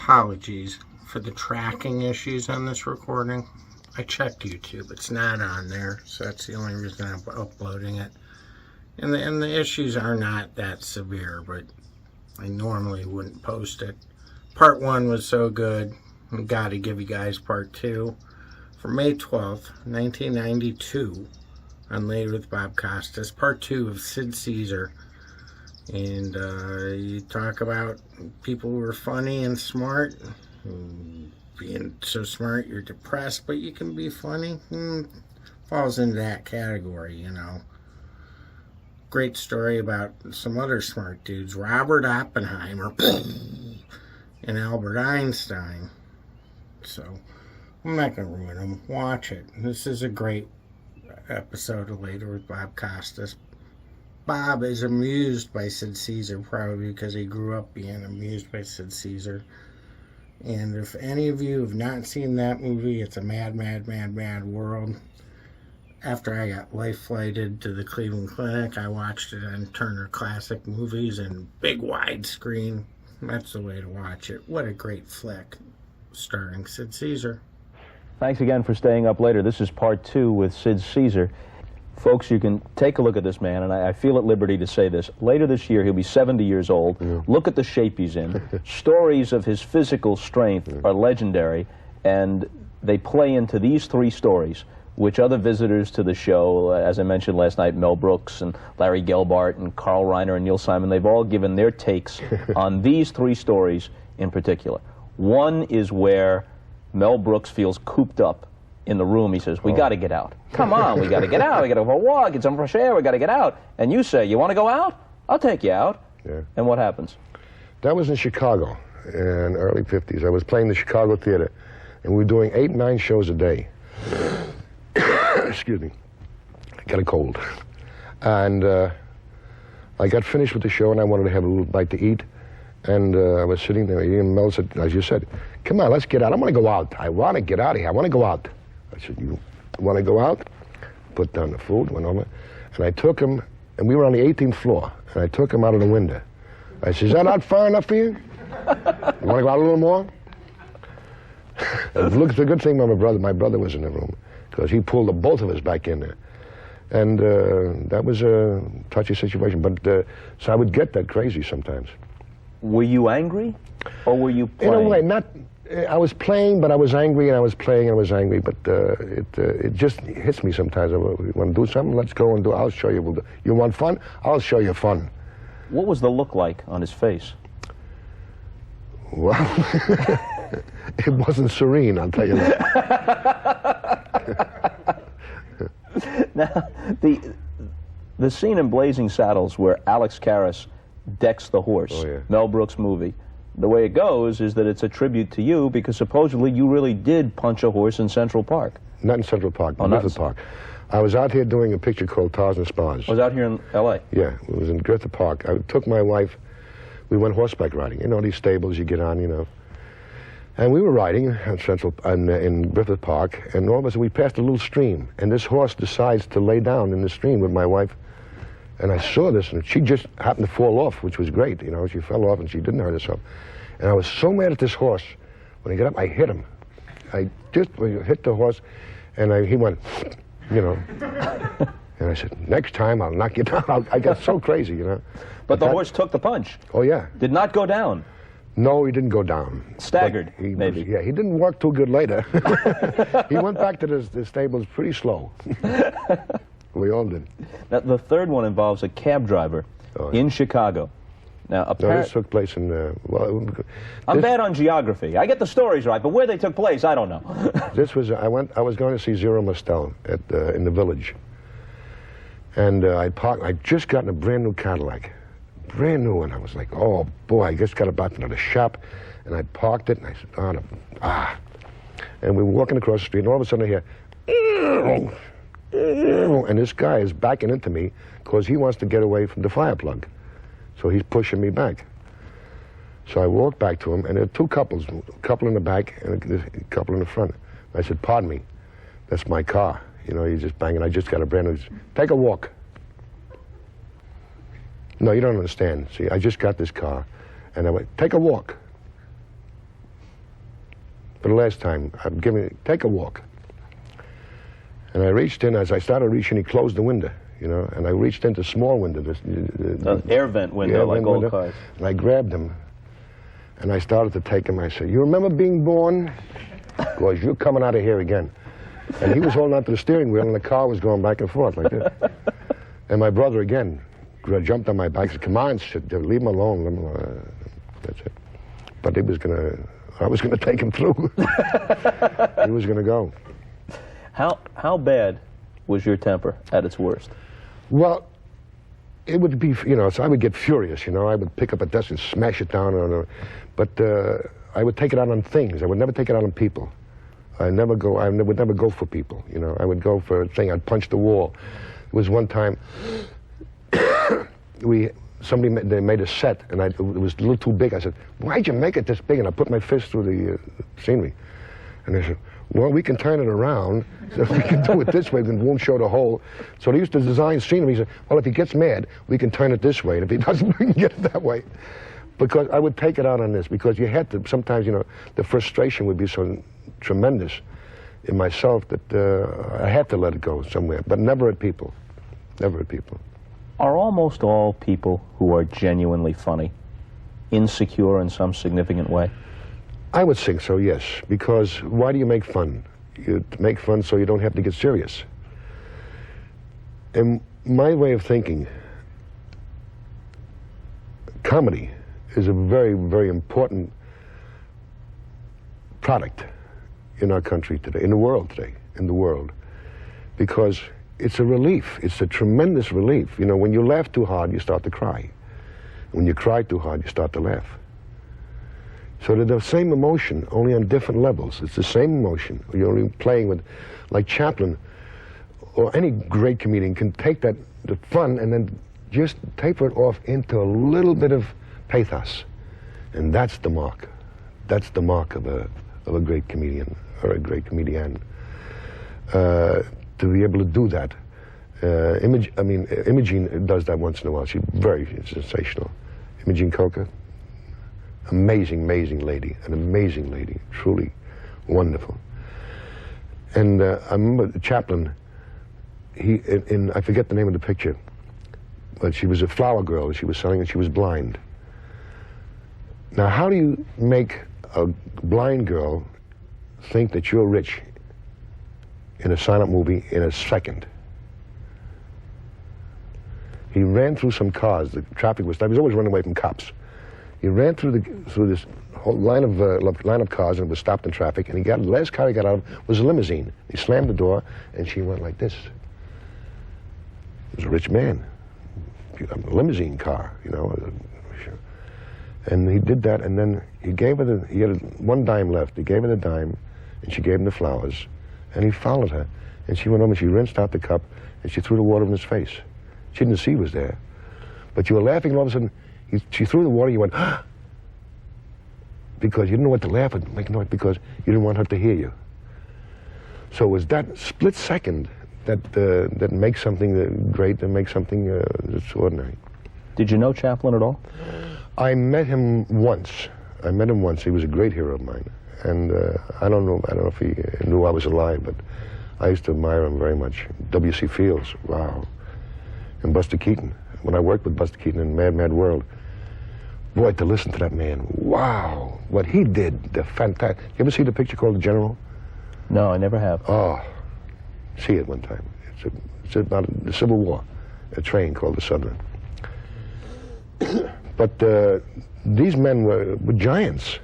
Apologies for the tracking issues on this recording. I checked YouTube. It's not on there, so that's the only reason I'm uploading it. And the issues are not that severe, but I normally wouldn't post it. Part 1 was so good. I've got to give you guys part 2. For May 12th, 1992, on Later with Bob Costas, part 2 of SID CAESAR. And you talk about people who are funny and smart. Being so smart, you're depressed, but you can be funny. Falls into that category, you know. Great story about some other smart dudes. Robert Oppenheimer and Albert Einstein. So, I'm not going to ruin them. Watch it. This is a great episode of Later with Bob Costas. Bob is amused by SID CAESAR, probably because he grew up being amused by SID CAESAR. And if any of you have not seen that movie, it's a mad, mad, mad, mad world. After I got life-flighted to the Cleveland Clinic, I watched it on Turner Classic Movies in big widescreen. That's the way to watch it. What a great flick, starring SID CAESAR. Thanks again for staying up later. This is part 2 with SID CAESAR. Folks, you can take a look at this man, and I feel at liberty to say this. Later this year, he'll be 70 years old. Look at the shape he's in. Stories of his physical strength are legendary, and they play into these 3 stories, which other visitors to the show, as I mentioned last night, Mel Brooks and Larry Gelbart and Carl Reiner and Neil Simon, they've all given their takes on these 3 stories in particular. One is where Mel Brooks feels cooped up in the room. He says, we got to get out. Come on, we got to get out. We got to go for a walk, get some fresh air. We got to get out. And you say, you want to go out? I'll take you out. Yeah. And what happens? That was in Chicago in the early 50s. I was playing the Chicago Theater, and we were doing 8, 9 shows a day. Excuse me. I got a cold. And I got finished with the show, and I wanted to have a little bite to eat. And I was sitting there, and Mel said, as you said, come on, let's get out. I want to go out. I want to get out of here. I want to go out. I said, you want to go out? Put down the food, went over, and I took him, and we were on the 18th floor, and I took him out of the window. I said, is that not far enough for you? You want to go out a little more? Look, it's a good thing my brother was in the room, because he pulled both of us back in there. And that was a touchy situation, but so I would get that crazy sometimes. Were you angry, or were you playing? In a way, not. I was playing, but I was angry, and I was playing, and I was angry. But it just hits me sometimes. You want to do something? Let's go and do. I'll show you. You want fun? I'll show you fun. What was the look like on his face? Well, it wasn't serene, I'll tell you that. Now, the scene in Blazing Saddles where Alex Karras decks the horse, Mel Brooks movie, the way it goes is that it's a tribute to you because supposedly you really did punch a horse in Central Park. Not in Central Park, in Griffith Park. I was out here doing a picture called Tarzan Spars. I was out here in L.A.? Yeah, it was in Griffith Park. I took my wife, we went horseback riding. You know, these stables you get on, you know. And we were riding in Griffith Park, and all of a sudden we passed a little stream, and this horse decides to lay down in the stream with my wife. And I saw this, and she just happened to fall off, which was great. You know, she fell off, and she didn't hurt herself. And I was so mad at this horse. When he got up, I hit him. I just hit the horse, and he went, you know. And I said, next time I'll knock you down. I got so crazy, you know. But the horse took the punch. Oh, yeah. Did not go down. No, he didn't go down. Staggered, maybe. Yeah, he didn't work too good later. He went back to the stables pretty slow. We all did. Now, the third one involves a cab driver in Chicago. Now, apparently, this took place in. I'm bad on geography. I get the stories right, but where they took place, I don't know. This was I was going to see Zero Mostel in the Village, and I'd just gotten a brand new Cadillac, brand new, and I was like, oh boy, I just got about to the shop, and I parked it, and I said, and we were walking across the street, and all of a sudden I hear. And this guy is backing into me because he wants to get away from the fire plug. So he's pushing me back. So I walked back to him, and there are 2 couples, a couple in the back and a couple in the front. I said, pardon me, that's my car. You know, he's just banging. I just got a brand new, take a walk. No, you don't understand. See, I just got this car, and I went, take a walk. for the last time, take a walk. And I reached in, as I started reaching, he closed the window, you know, and I reached into a small window. An air vent window, like old cars. And I grabbed him, and I started to take him. I said, you remember being born? Because you're coming out of here again. And he was holding onto the steering wheel, and the car was going back and forth like this. And my brother, again, jumped on my back and said, come on, leave him alone. That's it. But I was going to take him through. He was going to go. How bad was your temper at its worst? Well, it would be, you know, so I would get furious, you know. I would pick up a desk and smash it down. But I would take it out on things. I would never take it out on people. I would never go for people, you know. I would go for a thing. I'd punch the wall. There was one time they made a set, and it was a little too big. I said, why'd you make it this big? And I put my fist through the scenery. And they said, well, we can turn it around. So if we can do it this way, then it won't show the hole. So they used to design scenery. He said, well, if he gets mad, we can turn it this way. And if he doesn't, we can get it that way. Because I would take it out on this, because you had to, sometimes, you know, the frustration would be so tremendous in myself that I had to let it go somewhere, but never at people. Never at people. Are almost all people who are genuinely funny insecure in some significant way? I would think so, yes. Because why do you make fun? You make fun so you don't have to get serious. In my way of thinking, comedy is a very, very important product in our country today, in the world today, because it's a relief. It's a tremendous relief. You know, when you laugh too hard, you start to cry. When you cry too hard, you start to laugh. So they're the same emotion, only on different levels. It's the same emotion. You're only playing with, like Chaplin, or any great comedian can take the fun and then just taper it off into a little bit of pathos. And that's the mark. That's the mark of a great comedian or a great comedian. To be able to do that. Imogene does that once in a while. She's very sensational. Imogene Coca, amazing lady, an amazing lady, truly wonderful. And I remember Chaplin, I forget the name of the picture, but she was a flower girl she was selling, and she was blind. Now, how do you make a blind girl think that you're rich in a silent movie in a second? He ran through some cars. The traffic was always running away from cops. He ran through this whole line of cars, and was stopped in traffic. And the last car he got out of was a limousine. He slammed the door, and she went like this. He was a rich man, a limousine car, you know. And he did that, and then he gave her he had one dime left. He gave her the dime, and she gave him the flowers. And he followed her, and she went home and she rinsed out the cup, and she threw the water in his face. She didn't see he was there. But you were laughing, and all of a sudden, she threw the water, you went, ah! Because you didn't know what to laugh at, make noise, because you didn't want her to hear you. So it was that split second that makes something great, that makes something extraordinary. Did you know Chaplin at all? I met him once. He was a great hero of mine. And I don't know if he knew I was alive, but I used to admire him very much. W.C. Fields, wow. And Buster Keaton. When I worked with Buster Keaton in Mad, Mad World, boy, to listen to that man, wow. What he did, the fantastic. You ever see the picture called The General? No, I never have. Oh, see it one time. It's about the Civil War, a train called the Southern. But these men were giants.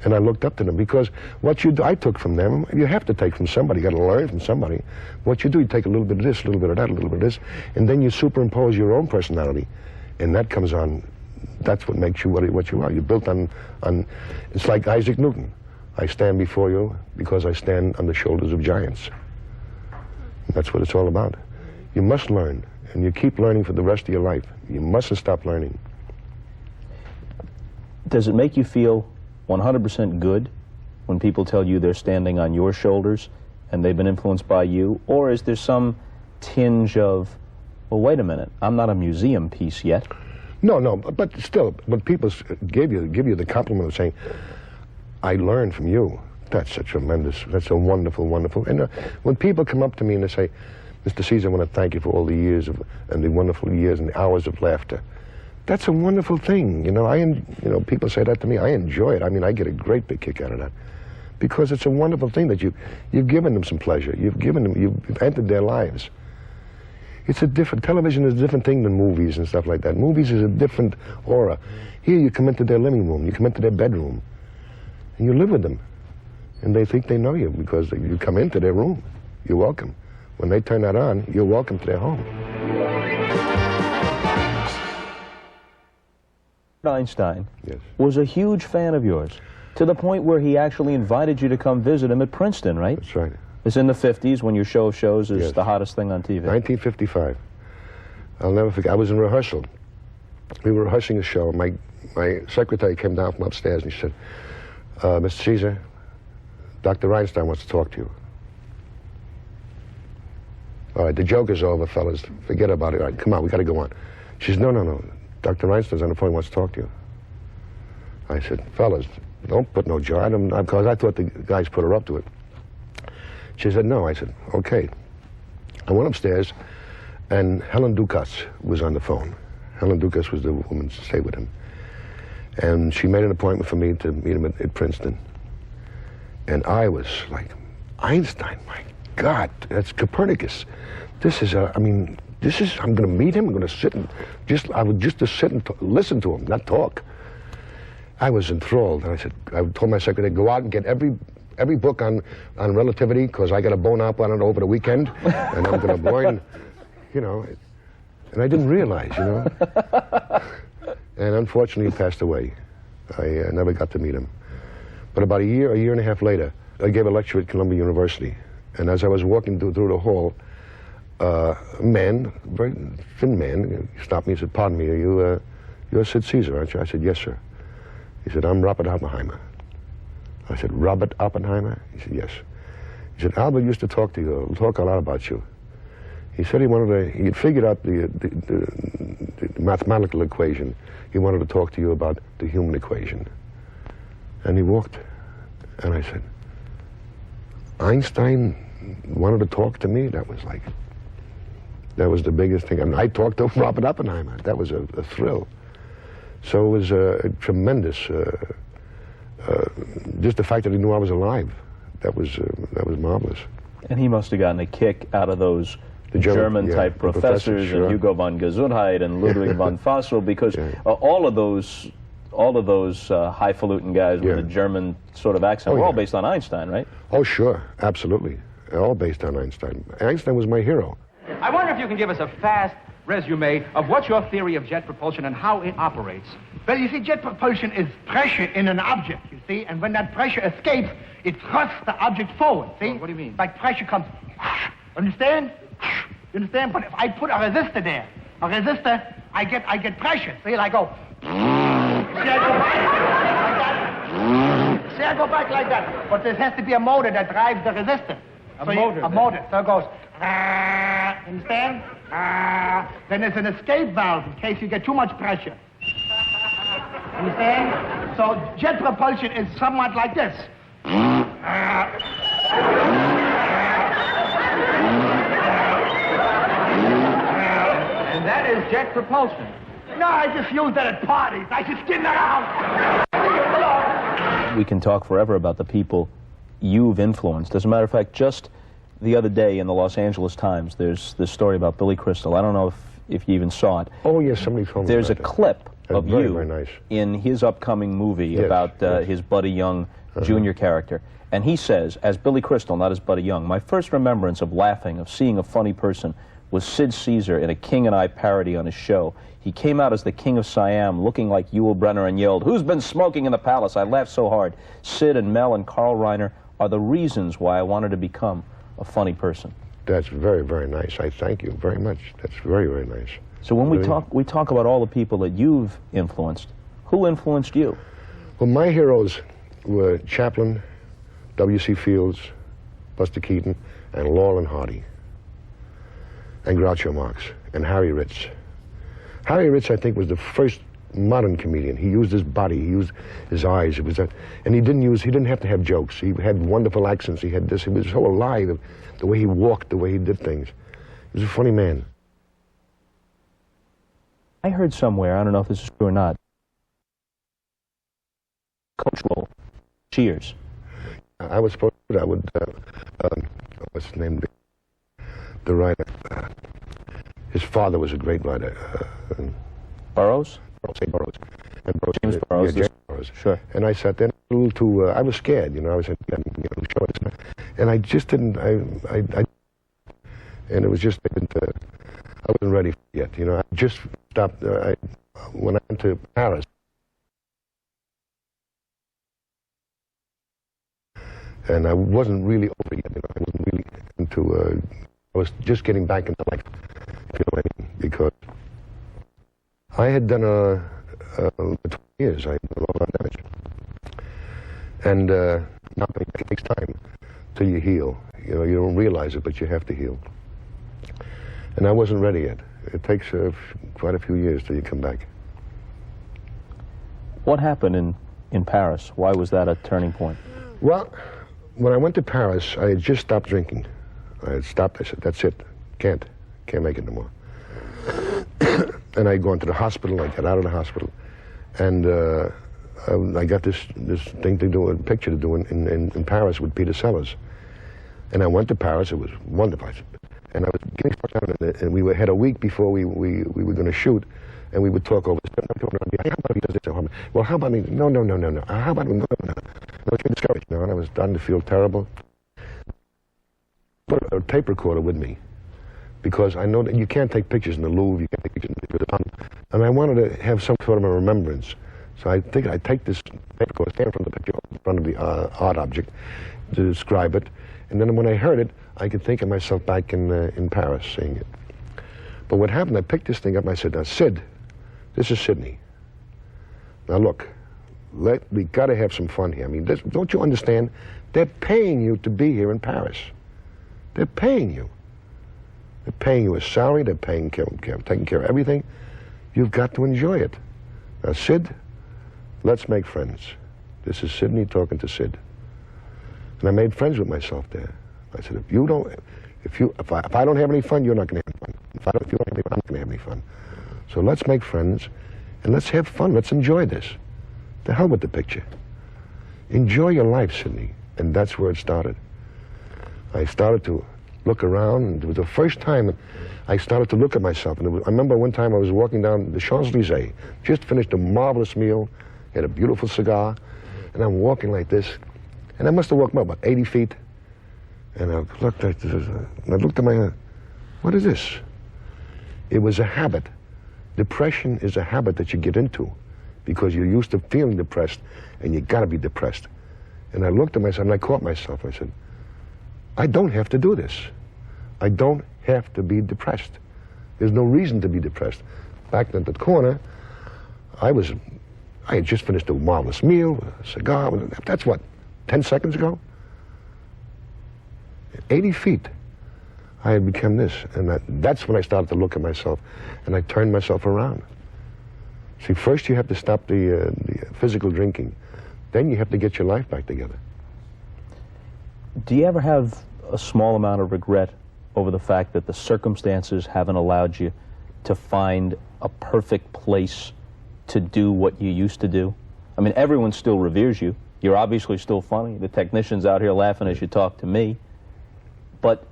And I looked up to them, because I took from them, you have to take from somebody, you got to learn from somebody. What you do, you take a little bit of this, a little bit of that, a little bit of this, and then you superimpose your own personality, and that comes on, that's what makes you what you are. You're built on, it's like Isaac Newton. I stand before you because I stand on the shoulders of giants. That's what it's all about. You must learn, and you keep learning for the rest of your life. You mustn't stop learning. Does it make you feel 100% good when people tell you they're standing on your shoulders and they've been influenced by you? Or is there some tinge of, well, wait a minute, I'm not a museum piece yet? No, but still, when people give you the compliment of saying, I learned from you, That's a wonderful, wonderful. And when people come up to me and they say, Mr. Caesar, I want to thank you for all the years and the wonderful years and the hours of laughter. That's a wonderful thing. People say that to me. I enjoy it. I mean, I get a great big kick out of that. Because it's a wonderful thing that you've given them some pleasure. You've entered their lives. Television is a different thing than movies and stuff like that. Movies is a different aura. Here you come into their living room, you come into their bedroom, and you live with them. And they think they know you because you come into their room. You're welcome. When they turn that on, you're welcome to their home. Einstein Yes. was a huge fan of yours, to the point where he actually invited you to come visit him at Princeton, right? That's right. It's in the 50s when your show of shows is Yes. the hottest thing on TV. 1955. I'll never forget. I was in rehearsal. We were rehearsing a show. My secretary came down from upstairs and he said, Mr. Caesar, Dr. Einstein wants to talk to you. All right, the joke is over, fellas. Forget about it. All right, come on, we got to go on. She said, no. Dr. Einstein's on the phone, wants to talk to you. I said, fellas, don't put no joke. Because I thought the guys put her up to it. She said, no. I said, okay. I went upstairs, and Helen Dukas was on the phone. Helen Dukas was the woman to stay with him. And she made an appointment for me to meet him at Princeton. And I was like, Einstein, my God, that's Copernicus. I'm going to meet him, I'm going to sit and just sit and listen to him, not talk. I was enthralled, and I told my secretary, go out and get every book on relativity, because I got a bone up on it over the weekend, and I'm going to learn, and I didn't realize, And unfortunately, he passed away. I never got to meet him. But about a year and a half later, I gave a lecture at Columbia University, and as I was walking through the hall, a man, very thin man, stopped me and said, pardon me, you're Sid Caesar, aren't you? I said, yes, sir. He said, I'm Robert Oppenheimer. I said, Robert Oppenheimer? He said, yes. He said, Albert used to talk a lot about you. He said he had figured out the mathematical equation. He wanted to talk to you about the human equation. And he walked, and I said, Einstein wanted to talk to me? That was the biggest thing. I mean, I talked to Robert Oppenheimer. That was a thrill. So it was a tremendous, just the fact that he knew I was alive, that was marvelous. And he must have gotten a kick out of those German-type professors, sure. and Hugo von Gesundheit and Ludwig von Fassel, because all of those highfalutin guys with a German sort of accent were all based on Einstein, right? Oh, sure, absolutely. All based on Einstein. Einstein was my hero. I wonder if you can give us a fast resume of what's your theory of jet propulsion and how it operates. Well, you see, jet propulsion is pressure in an object, you see, and when that pressure escapes, it thrusts the object forward, see? Well, what do you mean? Like pressure comes, understand? You understand? But if I put a resistor there, I get pressure, see, and I go, see, I go back like that. See, I go back like that. But there has to be a motor that drives the resistor. A motor. So it goes, understand? Then there's an escape valve in case you get too much pressure. Understand? So jet propulsion is somewhat like this. And that is jet propulsion. No, I just use that at parties. I just get in the house. We can talk forever about the people you've influenced. As a matter of fact, just the other day in the Los Angeles Times, there's this story about Billy Crystal. I don't know if you even saw it. Oh, yes, somebody told me There's a about that. clip of very, you very nice. in his upcoming movie Yes, about yes. his Buddy Young Jr. character. And he says, as Billy Crystal, not as Buddy Young, my first remembrance of laughing, of seeing a funny person, was Sid Caesar in a King and I parody on his show. He came out as the King of Siam, looking like Yul Brynner, and yelled, "Who's been smoking in the palace?" I laughed so hard. Sid and Mel and Carl Reiner are the reasons why I wanted to become a funny person. That's very, very nice. I thank you very much. That's very, very nice. So when Really? we talk about all the people that you've influenced, who influenced you? Well, my heroes were Chaplin, W.C. Fields, Buster Keaton, and Laurel and Hardy, and Groucho Marx, and Harry Ritz. Harry Ritz, I think, was the first modern comedian. He used his body, he used his eyes. It was that, and he didn't have to have jokes. He had wonderful accents. He had this. He was so alive, the way he walked, the way he did things. He was a funny man. I heard somewhere, I don't know if this is true or not, Coach Lowell, Cheers. I was supposed to, I would, what's his name? The writer. His father was a great writer. Burroughs? Burroughs. James Burroughs. Yeah, James Burroughs. Sure. And I sat there a little too, I was scared, you know, I was at shows. And I just didn't, and it was just, I wasn't ready for it yet, you know. I just stopped, when I went to Paris, and I wasn't really over yet, you know. I wasn't really into, I was just getting back into life, if you know what I mean, because I had done 20 years, I did a lot of damage. And not that it takes time till you heal. You know, you don't realize it, but you have to heal. And I wasn't ready yet. It takes quite a few years till you come back. What happened in Paris? Why was that a turning point? Well, when I went to Paris, I had just stopped drinking. I had stopped. I said, that's it. Can't make it no more. And I go into the hospital. I got out of the hospital. And I got this thing to do, a picture to do in Paris with Peter Sellers. And I went to Paris. It was wonderful. And I was getting stuck down, and we had a week before we were going to shoot, and we would talk over. Hey, how about he does this? Well, how about me? No. How about me? No. I was getting discouraged, you know, and I was starting to feel terrible. Put a tape recorder with me, because I know that you can't take pictures in the Louvre, you can't take pictures in the and I wanted to have some sort of a remembrance. So I think I'd take this tape recorder, stand in front of the picture, in front of the art object, to describe it, and then when I heard it, I could think of myself back in Paris seeing it. But what happened, I picked this thing up and I said, now Sid, this is Sydney. Now look, we got to have some fun here. I mean, don't you understand? They're paying you to be here in Paris. They're paying you. They're paying you a salary, they're taking care of everything. You've got to enjoy it. Now Sid, let's make friends. This is Sydney talking to Sid. And I made friends with myself there. I said, if I don't have any fun, you're not going to have any fun. If you don't have any fun, I'm not going to have any fun. So let's make friends, and let's have fun. Let's enjoy this. The hell with the picture. Enjoy your life, Sydney. And that's where it started. I started to look around, and it was the first time I started to look at myself. And I remember one time I was walking down the Champs-Élysées, just finished a marvelous meal, had a beautiful cigar, and I'm walking like this. And I must have walked about 80 feet. And I looked at this, and I looked at my, what is this? It was a habit. Depression is a habit that you get into because you're used to feeling depressed, and you got to be depressed. And I looked at myself, and I caught myself. I said, I don't have to do this. I don't have to be depressed. There's no reason to be depressed. Back at the corner, I had just finished a marvelous meal, a cigar. That's what, 10 seconds ago? 80 feet, I had become this. And that's when I started to look at myself, and I turned myself around. See, first you have to stop the physical drinking. Then you have to get your life back together. Do you ever have a small amount of regret over the fact that the circumstances haven't allowed you to find a perfect place to do what you used to do? I mean, everyone still reveres you. You're obviously still funny. The technician's out here laughing as you talk to me. But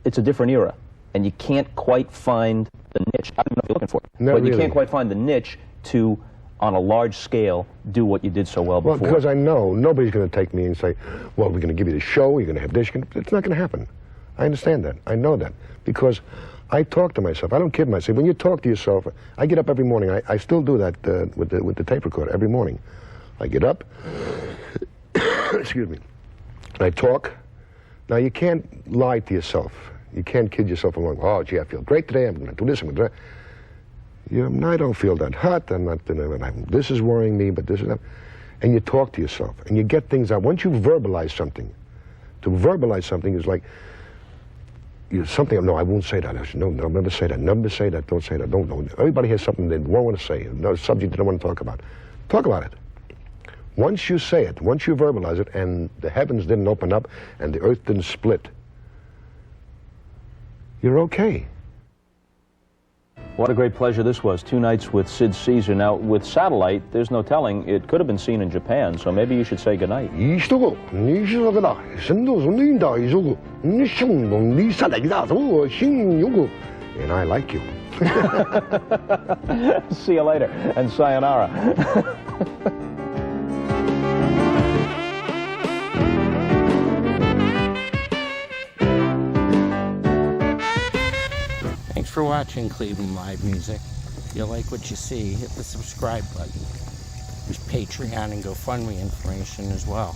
it's a different era, and you can't quite find the niche. I don't know if you're looking for it, Not but really. You can't quite find the niche to, on a large scale, do what you did so well before. Well, because I know nobody's going to take me and say, well, we're going to give you the show, you're going to have this. It's not going to happen. I understand that. I know that. Because I talk to myself. I don't kid myself. When you talk to yourself, I get up every morning. I still do that with the tape recorder every morning. I get up, excuse me, and I talk. Now, you can't lie to yourself. You can't kid yourself along. Oh, gee, I feel great today. I'm going to do this. I'm going to do that. I don't feel that hot. I'm not. This is worrying me, but this is that. And you talk to yourself, and you get things out. Once you verbalize something, to verbalize something is like something. No, I won't say that. I said, no, never say that. Never say that. Don't say that. Don't. Everybody has something they won't want to say. No subject they don't want to talk about. Talk about it. Once you say it, once you verbalize it, and the heavens didn't open up and the earth didn't split, you're okay. What a great pleasure this was. 2 nights with Sid Caesar. Now, with satellite, there's no telling. It could have been seen in Japan, so maybe you should say goodnight. And I like you. See you later, and sayonara. Thanks for watching Cleveland Live Music. If you like what you see, hit the subscribe button. There's Patreon and GoFundMe information as well.